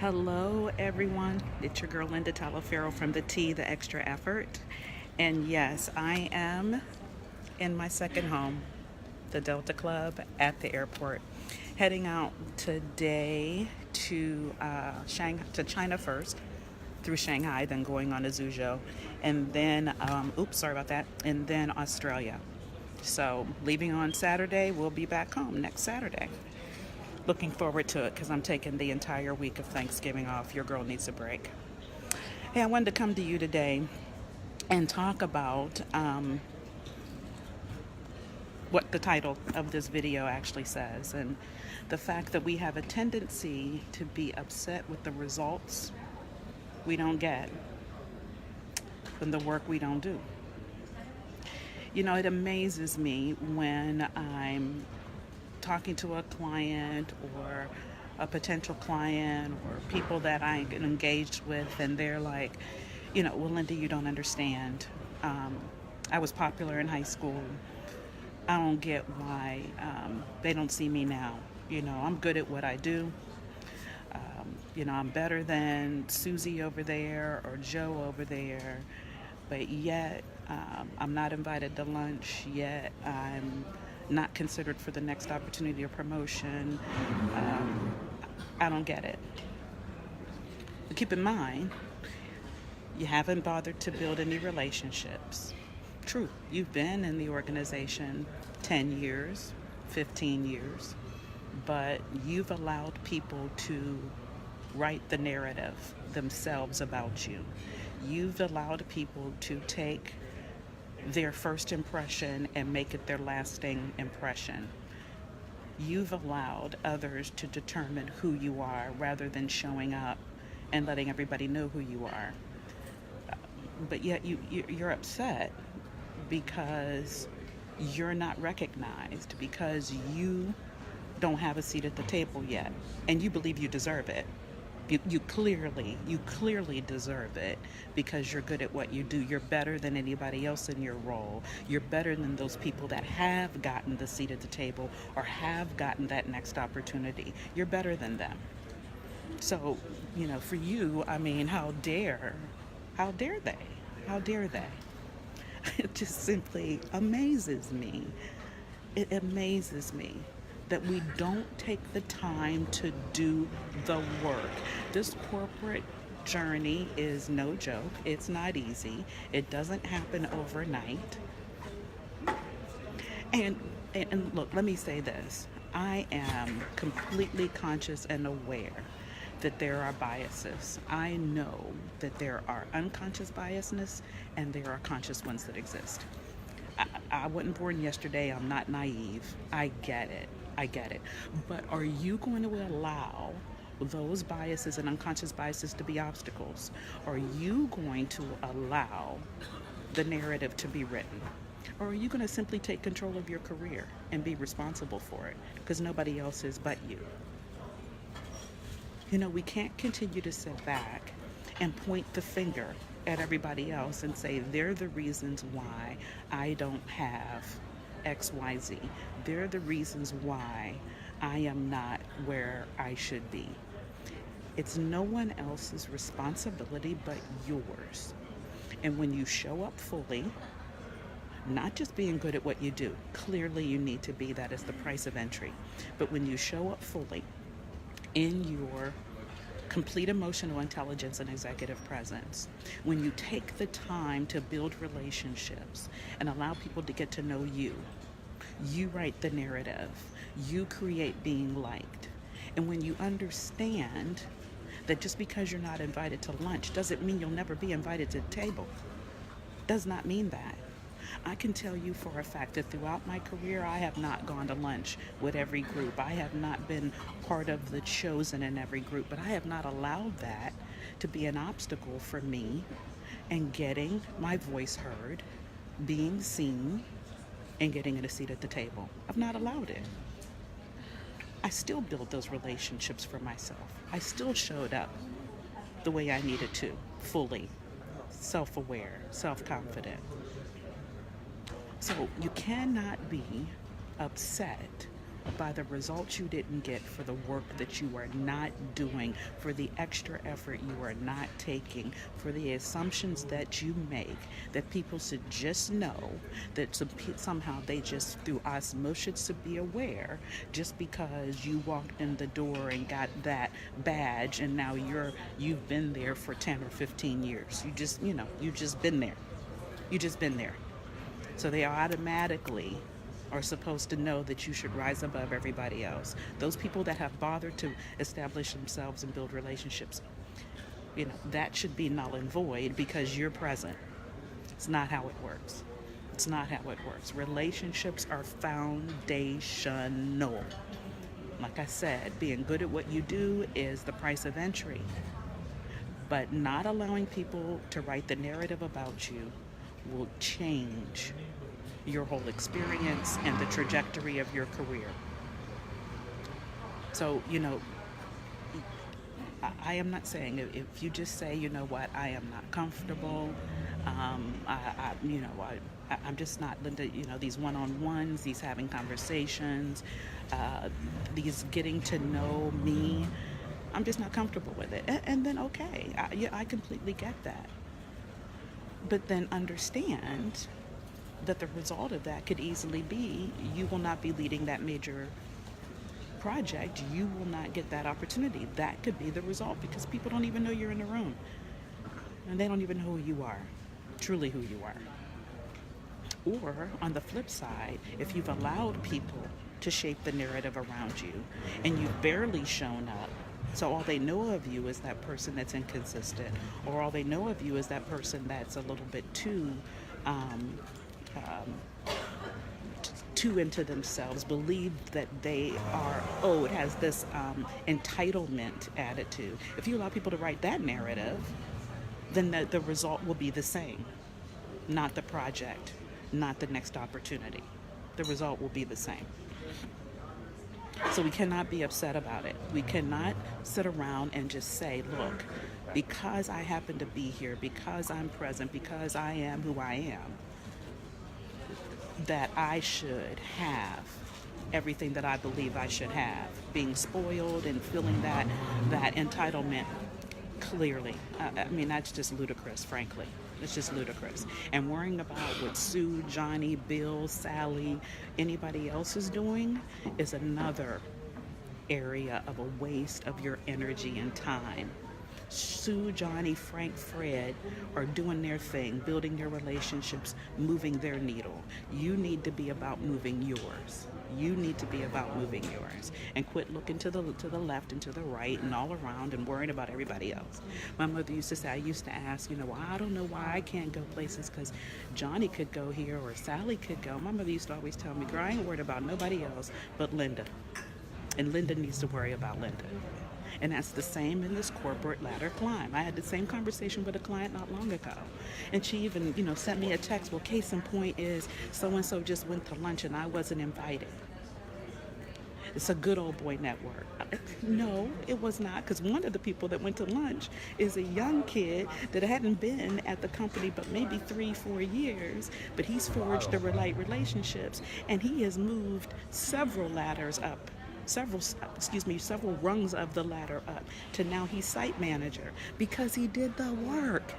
Hello, everyone. It's your girl Linda Talaferro from the T, the Extra Effort. And yes, I am in my second home, the Delta Club at the airport, heading out today to to China first, through Shanghai, then going on to Zhuzhou, and then oops, sorry about that, and then Australia. So leaving on Saturday, we'll be back home next Saturday. Looking forward to it because I'm taking the entire week of Thanksgiving off. Your girl needs a break. Hey, I wanted to come to you today and talk about what the title of this video actually says, and the fact that we have a tendency to be upset with the results we don't get from the work we don't do. You know, it amazes me when I'm talking to a client or a potential client or people that I get engaged with, and they're like, well, Linda, you don't understand. I was popular in high school. I don't get why they don't see me now. I'm good at what I do. I'm better than Susie over there or Joe over there, but yet I'm not invited to lunch, yet I'm not considered for the next opportunity or promotion. I don't get it. But keep in mind, you haven't bothered to build any relationships. True, you've been in the organization 10 years, 15 years, but you've allowed people to write the narrative themselves about you. You've allowed people to take their first impression and make it their lasting impression. You've allowed others to determine who you are rather than showing up and letting everybody know who you are. But yet you're upset because you're not recognized, because you don't have a seat at the table yet, and you believe you deserve it. You clearly deserve it because you're good at what you do. You're better than anybody else in your role. You're better than those people that have gotten the seat at the table or have gotten that next opportunity. You're better than them. So, for you, how dare they? How dare they? It just simply amazes me. It amazes me that we don't take the time to do the work. This corporate journey is no joke. It's not easy. It doesn't happen overnight. And look, let me say this. I am completely conscious and aware that there are biases. I know that there are unconscious biasness and there are conscious ones that exist. I wasn't born yesterday. I'm not naive. I get it. But are you going to allow those biases and unconscious biases to be obstacles? Are you going to allow the narrative to be written? Or are you going to simply take control of your career and be responsible for it? Because nobody else is but you. We can't continue to sit back and point the finger at everybody else and say they're the reasons why I don't have XYZ. They're the reasons why I am not where I should be. It's no one else's responsibility but yours. And when you show up fully, not just being good at what you do, clearly you need to be, that is the price of entry. But when you show up fully in your complete emotional intelligence and executive presence, when you take the time to build relationships and allow people to get to know you, you write the narrative, you create being liked. And when you understand that just because you're not invited to lunch doesn't mean you'll never be invited to the table, does not mean that. I can tell you for a fact that throughout my career, I have not gone to lunch with every group. I have not been part of the chosen in every group, but I have not allowed that to be an obstacle for me and getting my voice heard, being seen, and getting a seat at the table. I've not allowed it. I still built those relationships for myself. I still showed up the way I needed to, fully, self-aware, self-confident. So you cannot be upset by the results you didn't get for the work that you are not doing, for the extra effort you are not taking, for the assumptions that you make, that people should just know, that somehow they just through osmosis should be aware, just because you walked in the door and got that badge and now you've been there for 10 or 15 years. You just been there. You just been there. So they automatically are supposed to know that you should rise above everybody else. Those people that have bothered to establish themselves and build relationships, that should be null and void because you're present. It's not how it works. It's not how it works. Relationships are foundational. Like I said, being good at what you do is the price of entry. But not allowing people to write the narrative about you will change your whole experience and the trajectory of your career. So, I am not saying if you just say, you know what, I am not comfortable, I'm just not, Linda, these one-on-ones, these having conversations, these getting to know me, I'm just not comfortable with it. And then, okay, I completely get that. But then understand that the result of that could easily be you will not be leading that major project. You will not get that opportunity. That could be the result because people don't even know you're in the room. And they don't even know who you are, truly who you are. Or on the flip side, if you've allowed people to shape the narrative around you and you've barely shown up, so all they know of you is that person that's inconsistent, or all they know of you is that person that's a little bit too into themselves, believe that they are owed, has this entitlement attitude. If you allow people to write that narrative, then the result will be the same. Not the project, not the next opportunity. The result will be the same. So we cannot be upset about it. We cannot sit around and just say, look, because I happen to be here, because I'm present, because I am who I am, that I should have everything that I believe I should have. Being spoiled and feeling that entitlement, clearly. That's just ludicrous, frankly. It's just ludicrous. And worrying about what Sue, Johnny, Bill, Sally, anybody else is doing is another area of a waste of your energy and time. Sue, Johnny, Frank, Fred are doing their thing, building their relationships, moving their needle. You need to be about moving yours. You need to be about moving yours and quit looking to the left and to the right and all around and worrying about everybody else. My mother used to say, I used to ask, well, I don't know why I can't go places because Johnny could go here or Sally could go. My mother used to always tell me, girl, I ain't worried about nobody else but Linda. And Linda needs to worry about Linda. And that's the same in this corporate ladder climb. I had the same conversation with a client not long ago. And she even, sent me a text. Well, case in point is so-and-so just went to lunch and I wasn't invited. It's a good old boy network. No, it was not, because one of the people that went to lunch is a young kid that hadn't been at the company but maybe 3-4 years, but he's forged the right relationships, and he has moved several ladders up. Several rungs of the ladder up to now he's site manager because he did the work.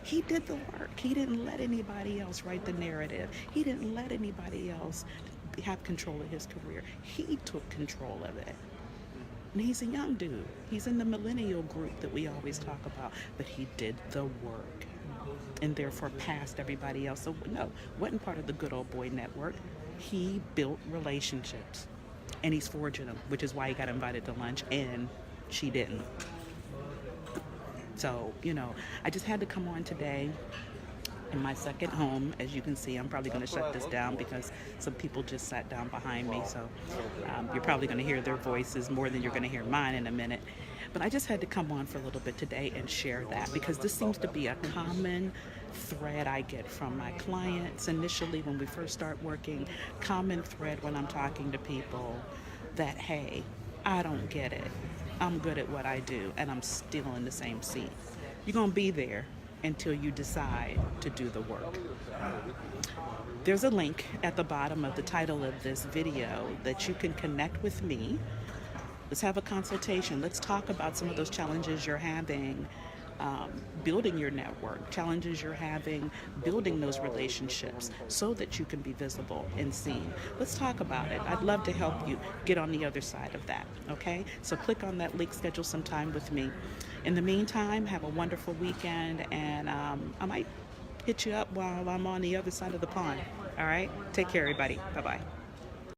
He did the work. He didn't let anybody else write the narrative. He didn't let anybody else have control of his career. He took control of it. And he's a young dude. He's in the millennial group that we always talk about, but he did the work and therefore passed everybody else. So no, wasn't part of the good old boy network. He built relationships. And he's forging them, which is why he got invited to lunch, and she didn't. So, I just had to come on today in my second home. As you can see, I'm probably going to shut this down because some people just sat down behind me. So you're probably going to hear their voices more than you're going to hear mine in a minute. But I just had to come on for a little bit today and share that because this seems to be a common thread I get from my clients initially when we first start working, common thread when I'm talking to people that, hey, I don't get it. I'm good at what I do and I'm still in the same seat. You're going to be there. until you decide to do the work. There's a link at the bottom of the title of this video that you can connect with me. Let's have a consultation. Let's talk about some of those challenges you're having building your network, challenges you're having building those relationships so that you can be visible and seen. Let's talk about it. I'd love to help you get on the other side of that, okay? So click on that link, schedule some time with me. In the meantime, have a wonderful weekend, and I might hit you up while I'm on the other side of the pond. All right? Take care, everybody. Bye-bye.